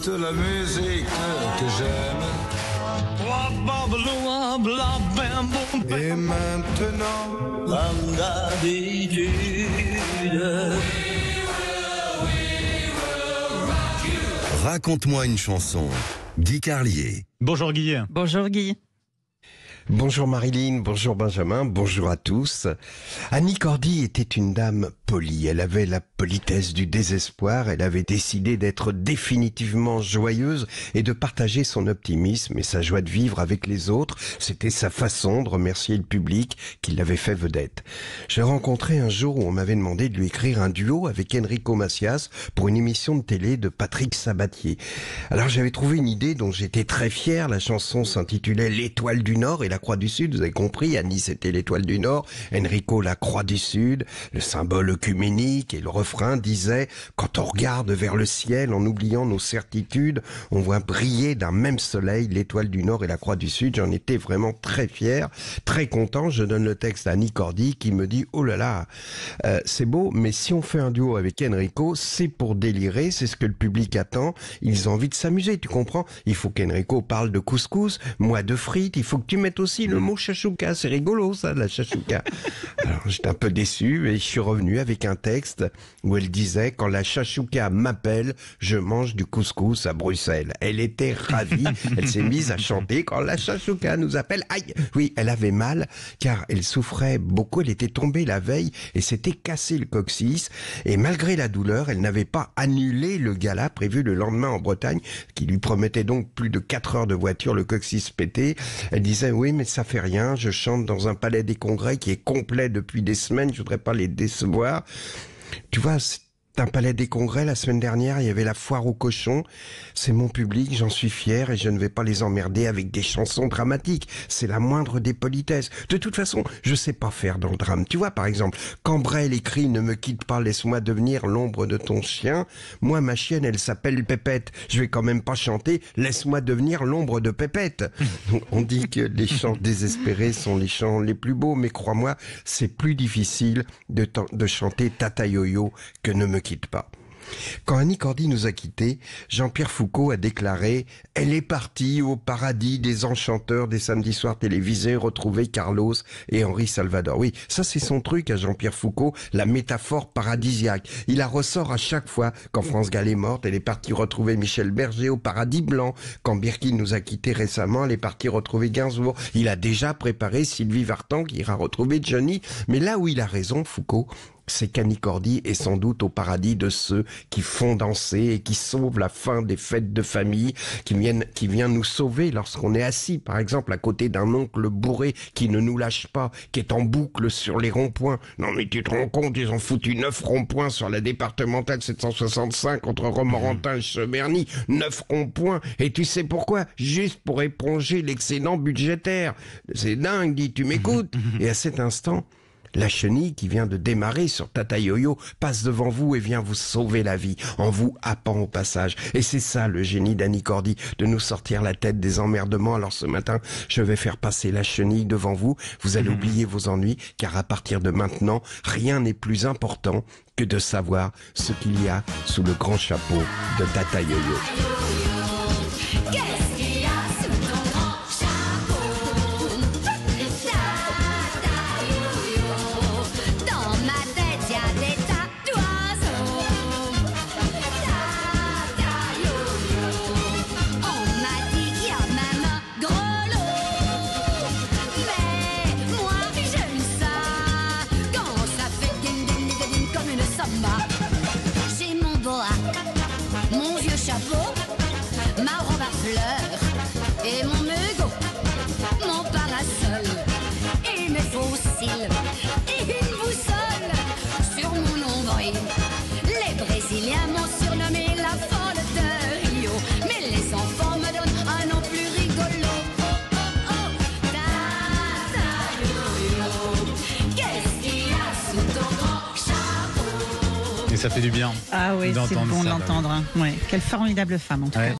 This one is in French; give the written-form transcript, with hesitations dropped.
toute la musique que j'aime. Et maintenant, comme d'habitude. Raconte-moi une chanson. Guy Carlier. Bonjour Guy. Bonjour Guy. Bonjour Marilyn, bonjour Benjamin, bonjour à tous. Annie Cordy était une dame polie, elle avait la politesse du désespoir, elle avait décidé d'être définitivement joyeuse et de partager son optimisme et sa joie de vivre avec les autres. C'était sa façon de remercier le public qui l'avait fait vedette. Je l'ai rencontré un jour où on m'avait demandé de lui écrire un duo avec Enrico Macias pour une émission de télé de Patrick Sabatier. Alors j'avais trouvé une idée dont j'étais très fier, la chanson s'intitulait L'Étoile du Nord et la Croix du Sud, vous avez compris, Annie c'était l'Étoile du Nord, Enrico la Croix du Sud, le symbole œcuménique, et le refrain disait « Quand on regarde vers le ciel en oubliant nos certitudes, on voit briller d'un même soleil l'Étoile du Nord et la Croix du Sud ». J'en étais vraiment très fier, très content. Je donne le texte à Annie Cordy qui me dit « Oh là là, c'est beau, mais si on fait un duo avec Enrico, c'est pour délirer, c'est ce que le public attend, ils ont envie de s'amuser, tu comprends? Il faut qu'Enrico parle de couscous, moi de frites, il faut que tu mettes aussi le mot chachouka, c'est rigolo ça, la chachouka. » Alors j'étais un peu déçu et je suis revenu avec un texte où elle disait « Quand la chachouka m'appelle, je mange du couscous à Bruxelles ». Elle était ravie, elle s'est mise à chanter « Quand la chachouka nous appelle ». Aïe, oui, elle avait mal car elle souffrait beaucoup, elle était tombée la veille et s'était cassé le coccyx et malgré la douleur, elle n'avait pas annulé le gala prévu le lendemain en Bretagne qui lui promettait donc plus de 4 heures de voiture, le coccyx pété. Elle disait « Oui, mais ça fait rien, je chante dans un palais des congrès qui est complet depuis des semaines, je voudrais pas les décevoir. » Tu vois, c'est un palais des congrès, la semaine dernière, il y avait la foire aux cochons. C'est mon public, j'en suis fier et je ne vais pas les emmerder avec des chansons dramatiques. C'est la moindre des politesses. De toute façon, je sais pas faire dans le drame. Tu vois, par exemple, quand Brel écrit « Ne me quitte pas, laisse-moi devenir l'ombre de ton chien », moi, ma chienne, elle s'appelle Pépette. Je vais quand même pas chanter « Laisse-moi devenir l'ombre de Pépette ». On dit que les chants désespérés sont les chants les plus beaux, mais crois-moi, c'est plus difficile de chanter Tata Yo-Yo que Ne me quitte pas. Quand Annie Cordy nous a quittés, Jean-Pierre Foucault a déclaré « Elle est partie au paradis des enchanteurs des samedis soirs télévisés, retrouver Carlos et Henri Salvador ». Oui, ça c'est son truc à Jean-Pierre Foucault, la métaphore paradisiaque. Il la ressort à chaque fois. Quand France Gall est morte, elle est partie retrouver Michel Berger au paradis blanc. Quand Birkin nous a quittés récemment, elle est partie retrouver Gainsbourg. Il a déjà préparé Sylvie Vartan qui ira retrouver Johnny. Mais là où il a raison, Foucault, c'est qu'Annie Cordy est sans doute au paradis de ceux qui font danser et qui sauvent la fin des fêtes de famille, qui vient nous sauver lorsqu'on est assis, par exemple, à côté d'un oncle bourré qui ne nous lâche pas, qui est en boucle sur les ronds-points. Non mais tu te rends compte, ils ont foutu 9 ronds-points sur la départementale 765 entre Romorantin et Cheverny. 9 ronds-points. Et tu sais pourquoi? Juste pour éponger l'excédent budgétaire. C'est dingue, dit, tu m'écoutes? Et à cet instant, la chenille qui vient de démarrer sur Tata Yo-Yo passe devant vous et vient vous sauver la vie en vous happant au passage. Et c'est ça le génie d'Annie Cordy, de nous sortir la tête des emmerdements. Alors ce matin, je vais faire passer la chenille devant vous. Vous allez oublier vos ennuis, car à partir de maintenant, rien n'est plus important que de savoir ce qu'il y a sous le grand chapeau de Tata Yo-Yo. J'ai mon boa, mon vieux chapeau, ma robe à fleurs et mon mégot, mon parasol et mes faux cils et une boussole sur mon nombril. Les Brésiliens m'ont surnommé la folle de Rio, mais les enfants me donnent un nom plus rigolo. Oh, oh, oh, Tata Yo-Yo, qu'est-ce qu'il y a sous ton grand chapeau? Et ça fait du bien. Ah oui, c'est d'entendre bon de ça, l'entendre. Hein. Ouais. Quelle formidable femme en tout cas.